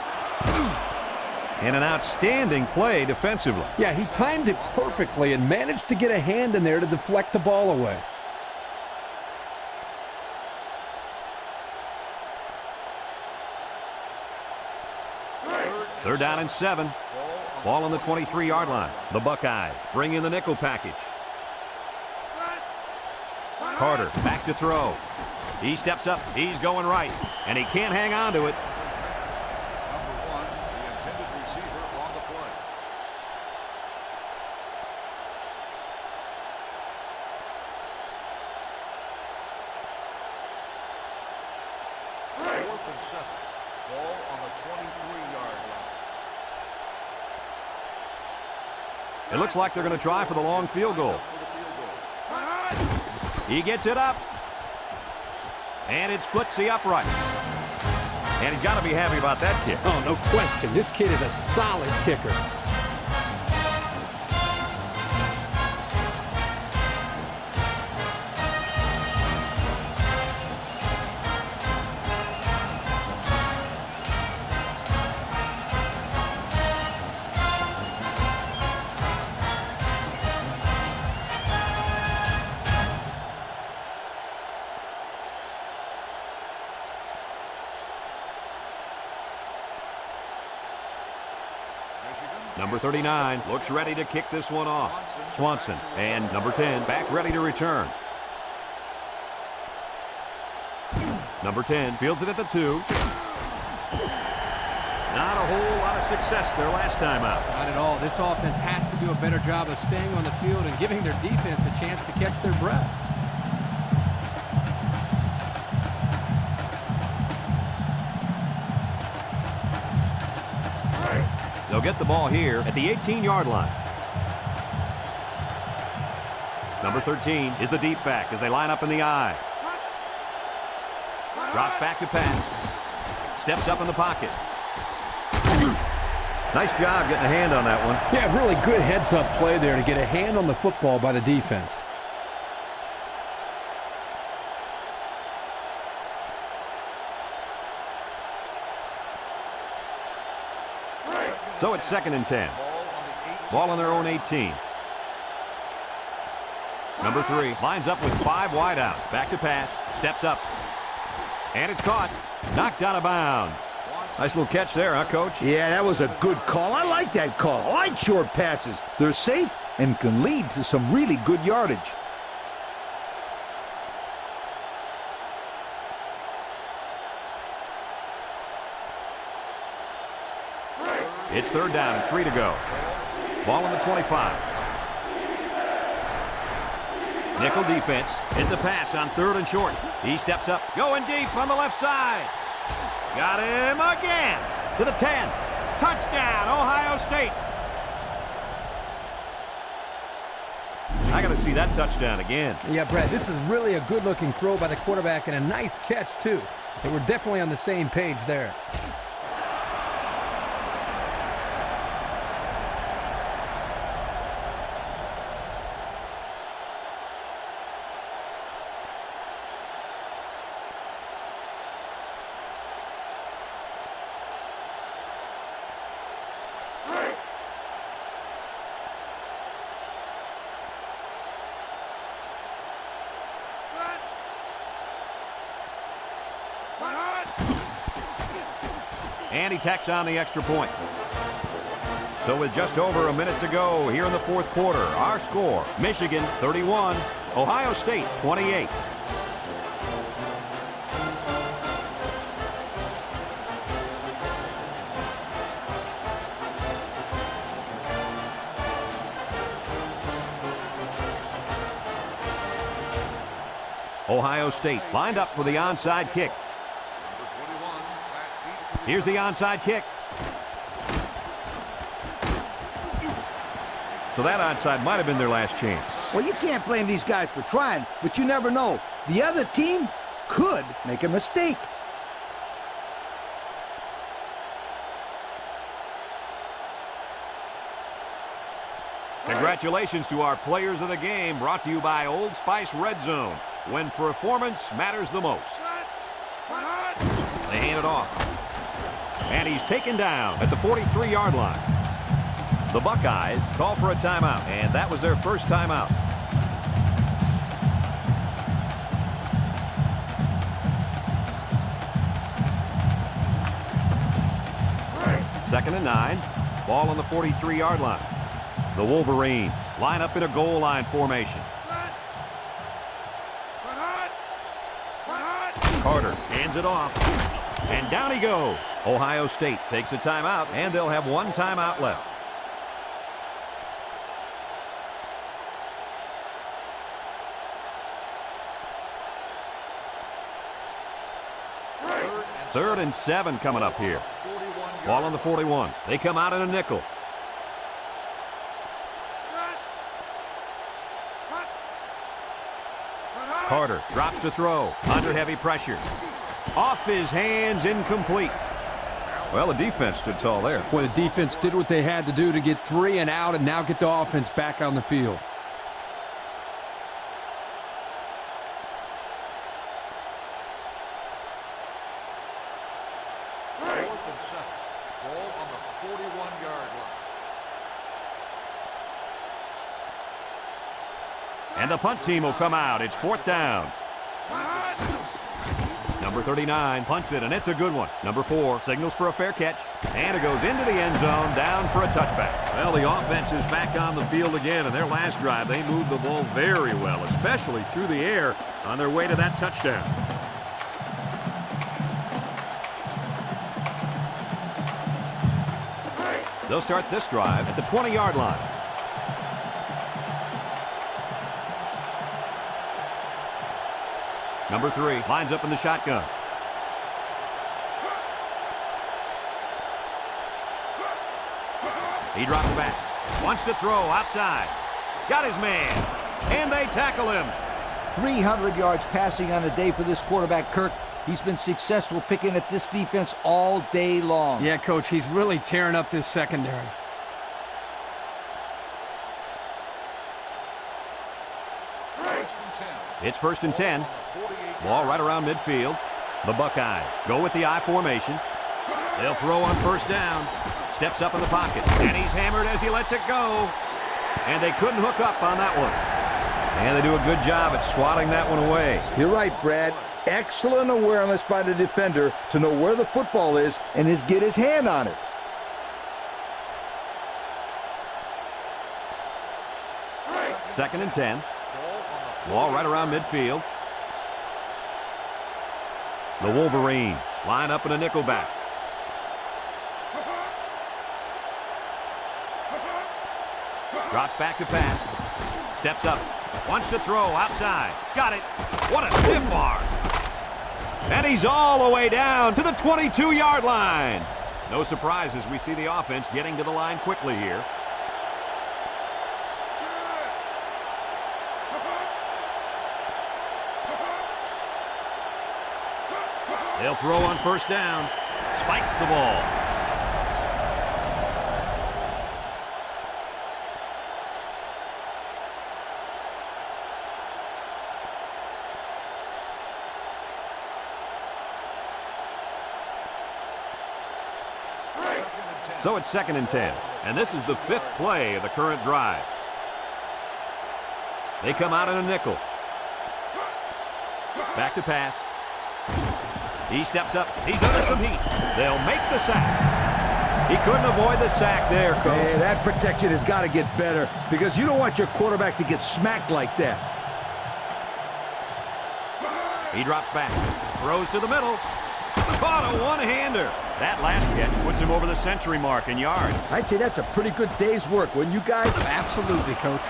[SPEAKER 1] And an outstanding play defensively.
[SPEAKER 2] Yeah, he timed it perfectly and managed to get a hand in there to deflect the ball away.
[SPEAKER 1] Third down and 7. Ball on the 23-yard line. The Buckeyes bring in the nickel package. Carter back to throw. He steps up. He's going right. And he can't hang on to it.
[SPEAKER 5] Number 1, the intended receiver on the play. Fourth and 7. Ball on the 23-yard line.
[SPEAKER 1] It looks like they're going to try for the long field goal. He gets it up. And it splits the uprights. And he's got to be happy about that kick.
[SPEAKER 2] Oh, no question. This kid is a solid kicker.
[SPEAKER 1] Number 39 looks ready to kick this one off. Swanson and number 10 back ready to return. Number 10 fields it at the 2. Not a whole lot of success there last time out.
[SPEAKER 2] Not at all. This offense has to do a better job of staying on the field and giving their defense a chance to catch their breath.
[SPEAKER 1] They'll get the ball here at the 18-yard line. Number 13 is the deep back as they line up in the I. Drops back to pass. Steps up in the pocket. Nice job getting a hand on that one.
[SPEAKER 2] Yeah, really good heads-up play there to get a hand on the football by the defense.
[SPEAKER 1] So it's 2nd and 10. Ball on their own 18. Number 3 lines up with 5 wide out. Back to pass. Steps up. And it's caught. Knocked out of bounds. Nice little catch there, huh, Coach?
[SPEAKER 4] Yeah, that was a good call. I like that call. I like short passes. They're safe and can lead to some really good yardage.
[SPEAKER 1] It's 3rd down and 3 to go. Ball on the 25. Nickel defense. It's a pass on 3rd and short. He steps up. Going deep on the left side. Got him again. To the 10. Touchdown, Ohio State. I got to see that touchdown again.
[SPEAKER 2] Yeah, Brad, this is really a good-looking throw by the quarterback and a nice catch, too. They were definitely on the same page there.
[SPEAKER 1] And he tacks on the extra point. So with just over a minute to go here in the 4th quarter, our score, Michigan 31, Ohio State 28. Ohio State lined up for the onside kick. Here's the onside kick. So that onside might have been their last chance.
[SPEAKER 4] Well, you can't blame these guys for trying, but you never know. The other team could make a mistake.
[SPEAKER 1] Congratulations to our players of the game, brought to you by Old Spice Red Zone, when performance matters the most. They hand it off. And he's taken down at the 43-yard line. The Buckeyes call for a timeout, and that was their first timeout. Second and 9. Ball on the 43-yard line. The Wolverines line up in a goal line formation. Carter hands it off. And down he goes. Ohio State takes a timeout, and they'll have one timeout left. Third and 7 coming up here. Ball on the 41. They come out in a nickel. Carter drops to throw. Under heavy pressure. Off his hands, incomplete. Well, the defense stood tall there.
[SPEAKER 2] Boy, the defense did what they had to do to get 3 and out and now get the offense back on the field.
[SPEAKER 5] Ball on the 41-yard line.
[SPEAKER 1] And the punt team will come out. It's 4th down. Number 39 punts it, and it's a good one. Number 4 signals for a fair catch, and it goes into the end zone, down for a touchback. Well, the offense is back on the field again. In their last drive, they moved the ball very well, especially through the air on their way to that touchdown. They'll start this drive at the 20-yard line. Number 3 lines up in the shotgun. He drops back. Wants to throw outside. Got his man. And they tackle him.
[SPEAKER 4] 300 yards passing on the day for this quarterback, Kirk.
[SPEAKER 3] He's been successful picking at this defense all day long.
[SPEAKER 2] Yeah, Coach, he's really tearing up this secondary.
[SPEAKER 1] It's 1st and 10. Ball right around midfield. The Buckeyes go with the I formation. They'll throw on 1st down. Steps up in the pocket, and he's hammered as he lets it go. And they couldn't hook up on that one. And they do a good job at swatting that one away.
[SPEAKER 4] You're right, Brad. Excellent awareness by the defender to know where the football is and get his hand on it.
[SPEAKER 1] Second and 10. Ball right around midfield. The Wolverines line up in a nickelback. Drops back to pass. Steps up. Wants to throw outside. Got it. What a stiff arm. And he's all the way down to the 22-yard line. No surprises. We see the offense getting to the line quickly here. They'll throw on 1st down. Spikes the ball. So it's 2nd and 10. And this is the 5th play of the current drive. They come out in a nickel. Back to pass. He steps up. He's under some heat. They'll make the sack. He couldn't avoid the sack there, Coach.
[SPEAKER 4] Hey, that protection has got to get better because you don't want your quarterback to get smacked like that.
[SPEAKER 1] He drops back. Throws to the middle. Caught a one-hander. That last catch puts him over the century mark in yards.
[SPEAKER 4] I'd say that's a pretty good day's work, wouldn't you guys?
[SPEAKER 2] Absolutely, Coach.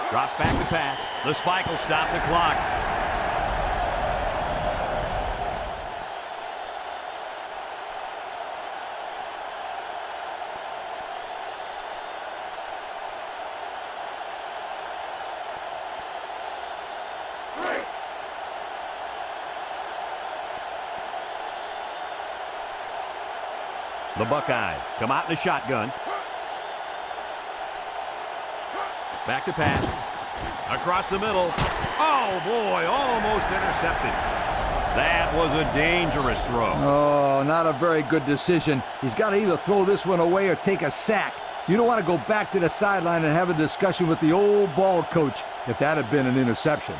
[SPEAKER 1] Drops back to pass. The spike will stop the clock. The Buckeyes come out in the shotgun. Back to pass. Across the middle. Oh, boy, almost intercepted. That was a dangerous throw.
[SPEAKER 4] Oh, not a very good decision. He's got to either throw this one away or take a sack. You don't want to go back to the sideline and have a discussion with the old ball coach if that had been an interception.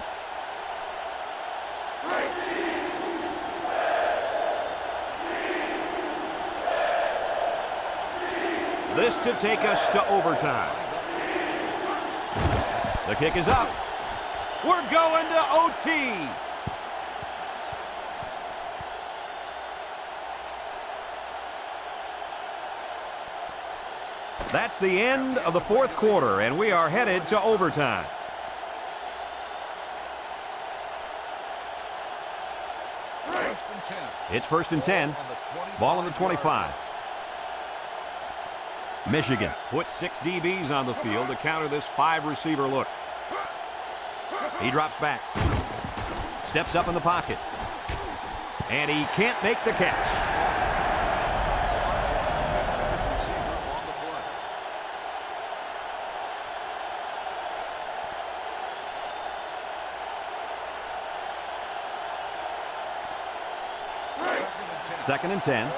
[SPEAKER 1] This to take us to overtime. The kick is up. We're going to OT. That's the end of the 4th quarter, and we are headed to overtime. It's 1st and 10. Ball on the 25. Michigan puts 6 DBs on the field to counter this 5-receiver look. He drops back. Steps up in the pocket. And he can't make the catch. Second and 10.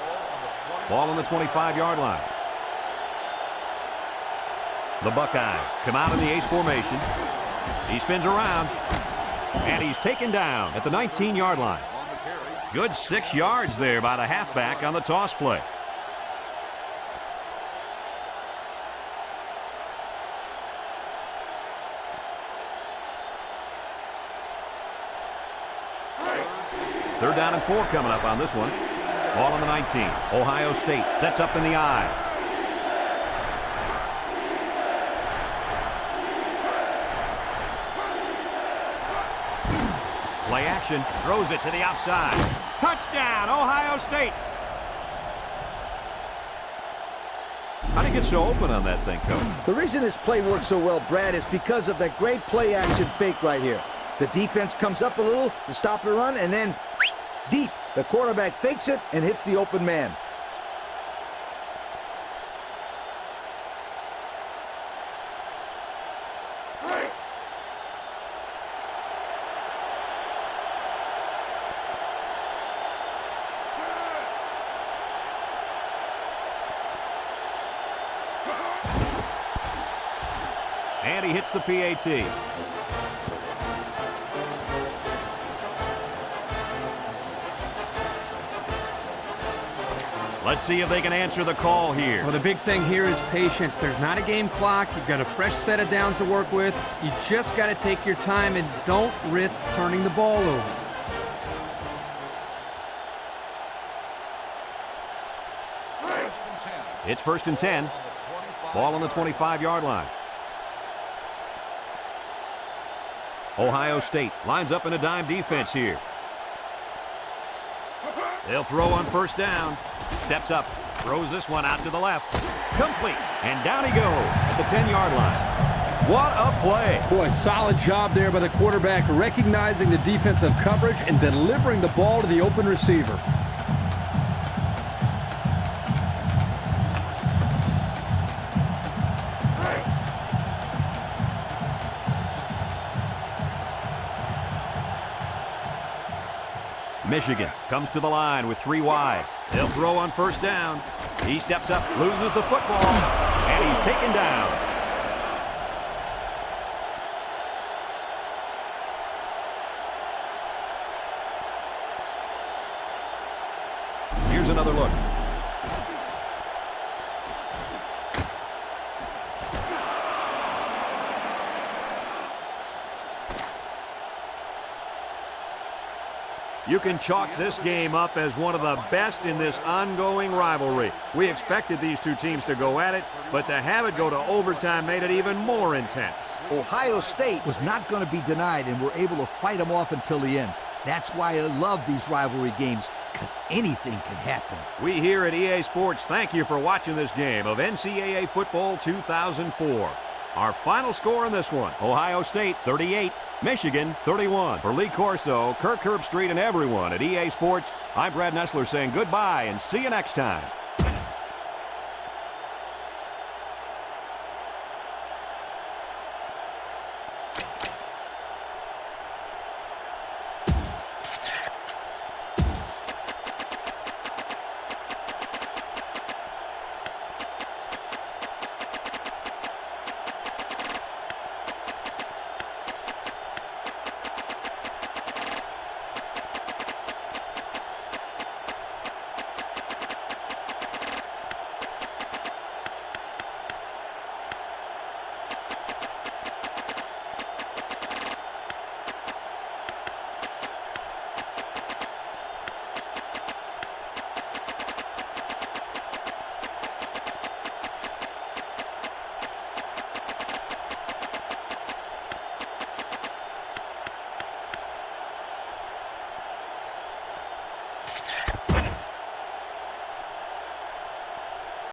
[SPEAKER 1] Ball on the 25-yard line. The Buckeyes come out in the ace formation. He spins around, and he's taken down at the 19-yard line. Good 6 yards there by the halfback on the toss play. Third down and 4 coming up on this one. Ball on the 19. Ohio State sets up in the I. Play action, throws it to the outside. Touchdown, Ohio State. How do you get so open on that thing, Coach?
[SPEAKER 4] The reason this play works so well, Brad, is because of that great play action fake right here. The defense comes up a little to stop the run, and then deep. The quarterback fakes it and hits the open man.
[SPEAKER 1] And he hits the PAT. Let's see if they can answer the call here.
[SPEAKER 2] Well, the big thing here is patience. There's not a game clock. You've got a fresh set of downs to work with. You just got to take your time and don't risk turning the ball over.
[SPEAKER 1] It's 1st and 10. Ball on the 25-yard line. Ohio State lines up in a dime defense here. They'll throw on 1st down. Steps up, throws this one out to the left. Complete, and down he goes at the 10-yard line. What a play.
[SPEAKER 7] Boy, solid job there by the quarterback, recognizing the defensive coverage and delivering the ball to the open receiver.
[SPEAKER 1] Michigan comes to the line with 3 wide. They'll throw on 1st down. He steps up, loses the football, and he's taken down. Here's another look. You can chalk this game up as one of the best in this ongoing rivalry. We expected these two teams to go at it, but to have it go to overtime made it even more intense.
[SPEAKER 3] Ohio State was not going to be denied and were able to fight them off until the end. That's why I love these rivalry games, because anything can happen.
[SPEAKER 1] We here at EA Sports thank you for watching this game of NCAA Football 2004. Our final score in this one, Ohio State 38, Michigan 31. For Lee Corso, Kirk Herbstreit, and everyone at EA Sports, I'm Brad Nessler saying goodbye and see you next time.